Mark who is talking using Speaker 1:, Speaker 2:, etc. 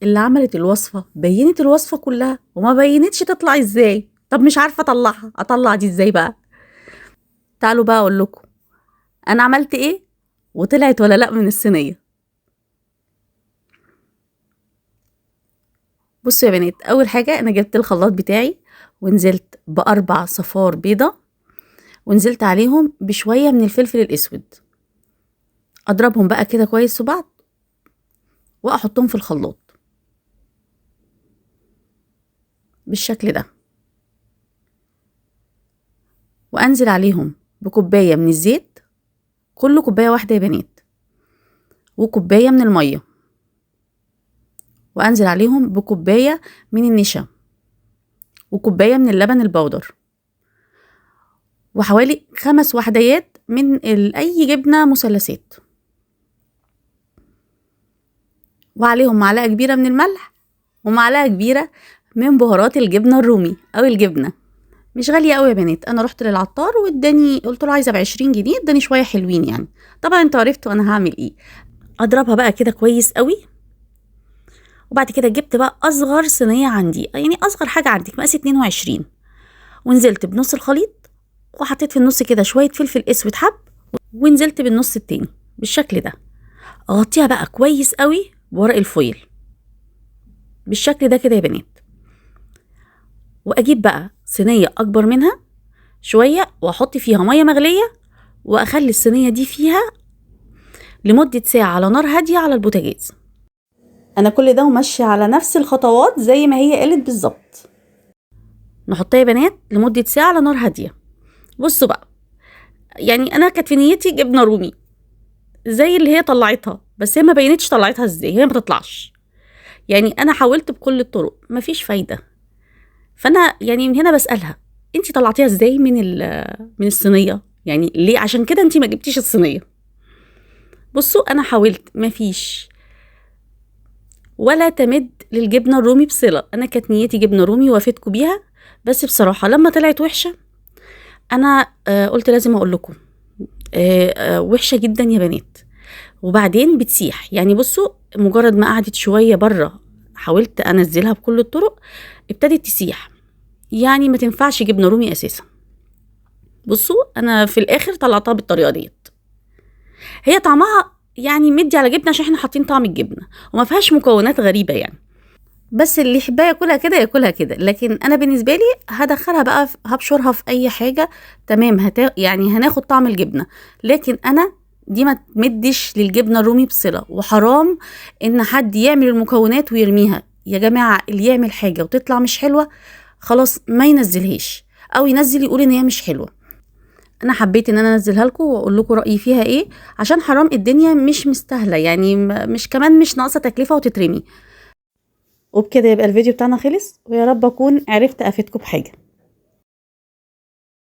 Speaker 1: اللي عملت الوصفة بينت الوصفة كلها وما بينتش تطلع ازاي. طب مش عارفة اطلعها، اطلع دي ازاي بقى؟ تعالوا بقى اقول لكم انا عملت ايه وطلعت ولا لا من الصينية. بصوا يا بنات، اول حاجة انا جبت الخلاط بتاعي ونزلت ب4 صفار بيضة، ونزلت عليهم بشوية من الفلفل الاسود، اضربهم بقى كده كويس في بعض واحطهم في الخلاط بالشكل ده، وانزل عليهم بكوباية من الزيت، كل كوباية واحدة يا بنات، وكوباية من المية، وانزل عليهم بكوباية من النشا، وكوباية من اللبن البودر، وحوالي 5 وحديات من اي جبنة مثلثات، وعليهم معلقة كبيرة من الملح، ومعلقة كبيرة من بهارات الجبنة الرومي او الجبنة. مش غالية قوي يا بنات، انا رحت للعطار واداني، قلت له عايزة ب20 جنيه، اداني شوية حلوين يعني. طبعا انتوا عرفتوا انا هعمل ايه. اضربها بقى كده كويس قوي، وبعد كده جبت بقى اصغر صينية عندي، يعني اصغر حاجة عندك مقاس 22، ونزلت بنص الخليط، وحطيت في النص كده شوية فلفل اسود حب، ونزلت بالنص التاني بالشكل ده. اغطيها بقى كويس قوي بورق الفويل بالشكل ده كده يا بنات، واجيب بقى صينية اكبر منها شوية واحط فيها مية مغلية، واخلي الصينية دي فيها لمدة ساعة على نار هادية على البوتاجاز. انا كل ده وماشية على نفس الخطوات زي ما هي قالت بالظبط. نحطها يا بنات لمدة ساعة على نار هادية. بصوا بقى، يعني انا كانت في نيتي جبنة رومي زي اللي هي طلعتها، بس هي ما بينتش طلعتها ازاي، هي ما تطلعش. يعني انا حاولت بكل الطرق مفيش فايدة. فانا يعني من هنا بسألها، انتي طلعتيها ازاي من الصينية؟ يعني ليه؟ عشان كده انتي ما جبتيش الصينية. بصوا انا حاولت مفيش، ولا تمد للجبنة الرومي بصلة. انا كانت نيتي جبنة رومي وافدكم بيها، بس بصراحة لما طلعت وحشة انا قلت لازم اقول لكم. وحشة جدا يا بنات، وبعدين بتسيح. يعني بصوا، مجرد ما قعدت شوية بره حاولت انزلها بكل الطرق، ابتدت تسيح، يعني ما تنفعش جبنة رومي اساسا. بصوا انا في الاخر طلعتها بالطريقة ديت. هي طعمها يعني مدي على جبنة عشان احنا حاطين طعم الجبنة، وما فيهاش مكونات غريبة يعني، بس اللي يحبها ياكلها كده ياكلها كده. لكن انا بالنسبة لي هدخلها بقى هبشرها في اي حاجة تمام، يعني هناخد طعم الجبنة. لكن انا دي ما تمدش للجبنة الرومي بصلة، وحرام ان حد يعمل المكونات ويرميها. يا جماعة اللي يعمل حاجة وتطلع مش حلوة خلاص ما ينزلهاش، او ينزل يقول ان هي مش حلوة. انا حبيت ان انا انزلها لكم واقول لكم رايي فيها ايه، عشان حرام الدنيا مش مستاهله، يعني مش كمان مش ناقصه تكلفه وتترمي. وبكده يبقى الفيديو بتاعنا خلص، ويا رب اكون عرفت افيدكم بحاجه.